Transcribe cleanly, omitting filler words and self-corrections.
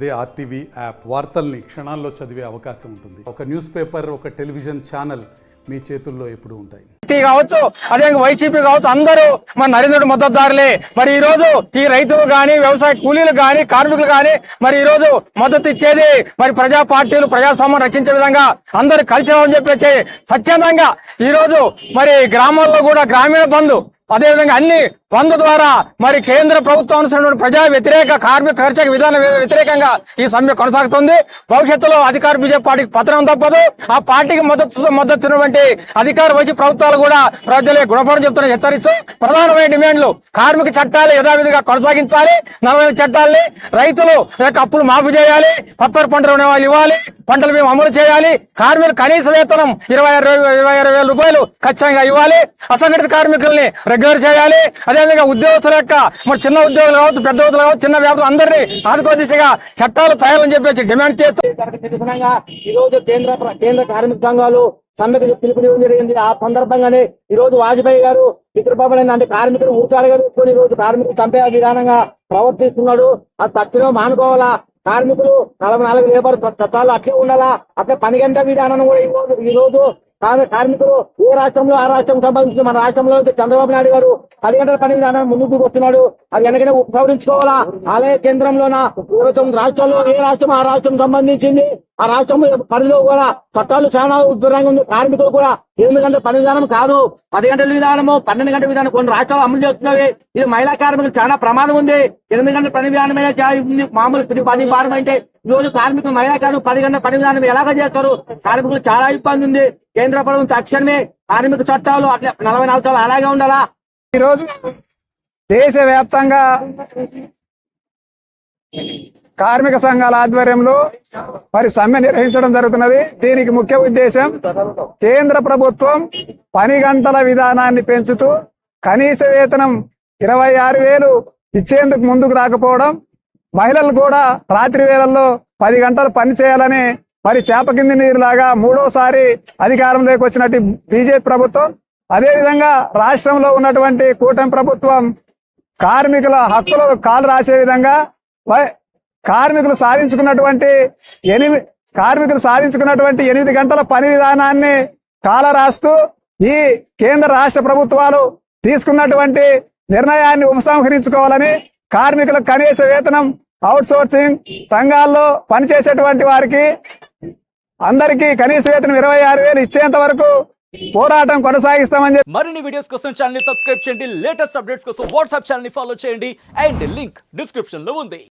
అదే RTV app వార్తల్ని క్షణాల్లో చదివే అవకాశం ఉంటుంది. ఒక న్యూస్ పేపర్, ఒక టెలివిజన్ ఛానల్ మీ చేతుల్లో ఎప్పుడూ ఉంటాయి. కావచ్చు, అదే వైసీపీ కావచ్చు, అందరూ మన నరేంద్రుడి మద్దతుదారులే. మరి ఈ రోజు ఈ రైతులు గాని, వ్యవసాయ కూలీలు గాని, కార్మికులు గాని మరి ఈ రోజు మద్దతు ఇచ్చేది మరి ప్రజా పార్టీలు ప్రజాస్వామ్యం రక్షించే విధంగా అందరు కలిసి రావని చెప్పేసి స్వచ్ఛందంగా ఈ రోజు మరి గ్రామాల్లో కూడా గ్రామీణ బంధు, అదేవిధంగా అన్ని బంధు ద్వారా మరి కేంద్ర ప్రభుత్వం అనుసరించిన ప్రజా వ్యతిరేక కార్మిక కర్షక విధాన వ్యతిరేకంగా ఈ సమ్మె కొనసాగుతుంది. భవిష్యత్తులో అధికార బీజేపీ పార్టీకి పతనం తప్పదు. ఆ పార్టీకి మద్దతున్నటువంటి అధికార వైసీపీ ప్రభుత్వాలు కూడా ప్రజలే గుణపడం చెప్తున్న హెచ్చరిస్తూ ప్రధానమైన డిమాండ్లు కార్మిక చట్టాలు యథావిధిగా కొనసాగించాలి, 40 చట్టాలని, రైతులు అప్పులు మాఫీ చేయాలి, పత్తర పంట రుణాలు ఇవ్వాలి, పంటల బీమా అమలు చేయాలి, కార్మికులు కనీస వేతనం 26,000 రూపాయలు ఖచ్చితంగా ఇవ్వాలి, అసంఘటిత కార్మికుల్ని రెగ్యులర్ చేయాలి, అదేవిధంగా ఉద్యోగస్తుల యొక్క మరి చిన్న ఉద్యోగులు కావచ్చు, పెద్ద ఉద్యోగులు కావచ్చు, చిన్న వ్యాపారం అందరినీ ఆదుకో దిశగా చట్టాలు తయారని చెప్పేసి డిమాండ్ చేస్తూ ఈ రోజు కేంద్ర కార్మిక సంఘాలు సమ్మెకు పిలుపునివ్వడం జరిగింది. ఆ సందర్భంగానే ఈ రోజు వాజ్పేయి గారు పితృపాపన అంటే కార్మికులు ఊతాలుగా పెట్టుకుని ఈ రోజు కార్మికులు చంపే విధానంగా ప్రవర్తిస్తున్నాడు. అది తక్షణం మానుకోవాలా. కార్మికులు 44 లేబర్ చట్టాలు అట్లే ఉండాలా. అట్లే పని గంట విధానం కూడా ఈ రోజు కార్మికులు ఏ రాష్ట్రంలో ఆ రాష్ట్రం సంబంధించి మన రాష్ట్రంలో చంద్రబాబు నాయుడు గారు 10 గంటల పని విధానం ముందుకు వస్తున్నాడు. అది వెనకనే ఉపసంహరించుకోవాలా. అలాగే కేంద్రంలోన 29 రాష్ట్రాల్లో ఏ రాష్ట్రం ఆ రాష్ట్రం సంబంధించింది. ఆ రాష్ట్రం పనిలో కూడా చట్టాలు చాలా ఉద్భరంగా ఉంది. కార్మికులు కూడా 8 గంటల పని విధానం కాదు, 10 గంటల విధానము, 12 గంటల విధానం కొన్ని రాష్ట్రాలు అమలు చేస్తున్నవి. ఇది మహిళా కార్మికులు చాలా ప్రమాదం ఉంది. 8 గంటల పని విధానమే ఉంది. మామూలు పని భారం అంటే ఈ రోజు కార్మికులు మహిళా కార్మికులు 10 గంటల పని విధానం ఎలాగ చేస్తారు. కార్మికులు చాలా ఇబ్బంది ఉంది. కేంద్ర ప్రభుత్వం తక్షణమే కార్మిక చట్టాలు అట్లా 44 చట్టాలు అలాగే ఉండాలా. ఈరోజు దేశవ్యాప్తంగా కార్మిక సంఘాల ఆధ్వర్యంలో మరి సమ్మె నిర్వహించడం జరుగుతున్నది. దీనికి ముఖ్య ఉద్దేశం కేంద్ర ప్రభుత్వం పని గంటల విధానాన్ని పెంచుతూ కనీస వేతనం 26,000 ఇచ్చేందుకు ముందుకు రాకపోవడం, మహిళలు కూడా రాత్రి వేళల్లో 10 గంటలు పని చేయాలని మరి చేప కింది నీరులాగా 3వసారి అధికారంలోకి వచ్చినట్టు బీజేపీ ప్రభుత్వం, అదేవిధంగా రాష్ట్రంలో ఉన్నటువంటి కూటమి ప్రభుత్వం కార్మికుల హక్కులు కాలు రాసే విధంగా కార్మికులు సాధించుకున్నటువంటి 8 గంటల పని విధానాన్ని కాల రాస్తూ ఈ కేంద్ర రాష్ట్ర ప్రభుత్వాలు తీసుకున్నటువంటి నిర్ణయాన్ని ఉపసంహరించుకోవాలని, కార్మికులకు కనీస వేతనం, అవుట్ సోర్సింగ్ రంగాల్లో పనిచేసేటువంటి వారికి అందరికీ కనీస వేతనం 26,000 ఇచ్చేంత వరకు పోరాటం కొనసాగిస్తామని చెప్పి మరిన్ని వీడియోస్ కోసం ఛానల్ ని సబ్స్క్రైబ్ చేయండి. లేటెస్ట్ అప్డేట్స్ కోసం వాట్సాప్ ఛానల్ ని ఫాలో చేయండి. అండ్ లింక్ డిస్క్రిప్షన్ లో ఉంది.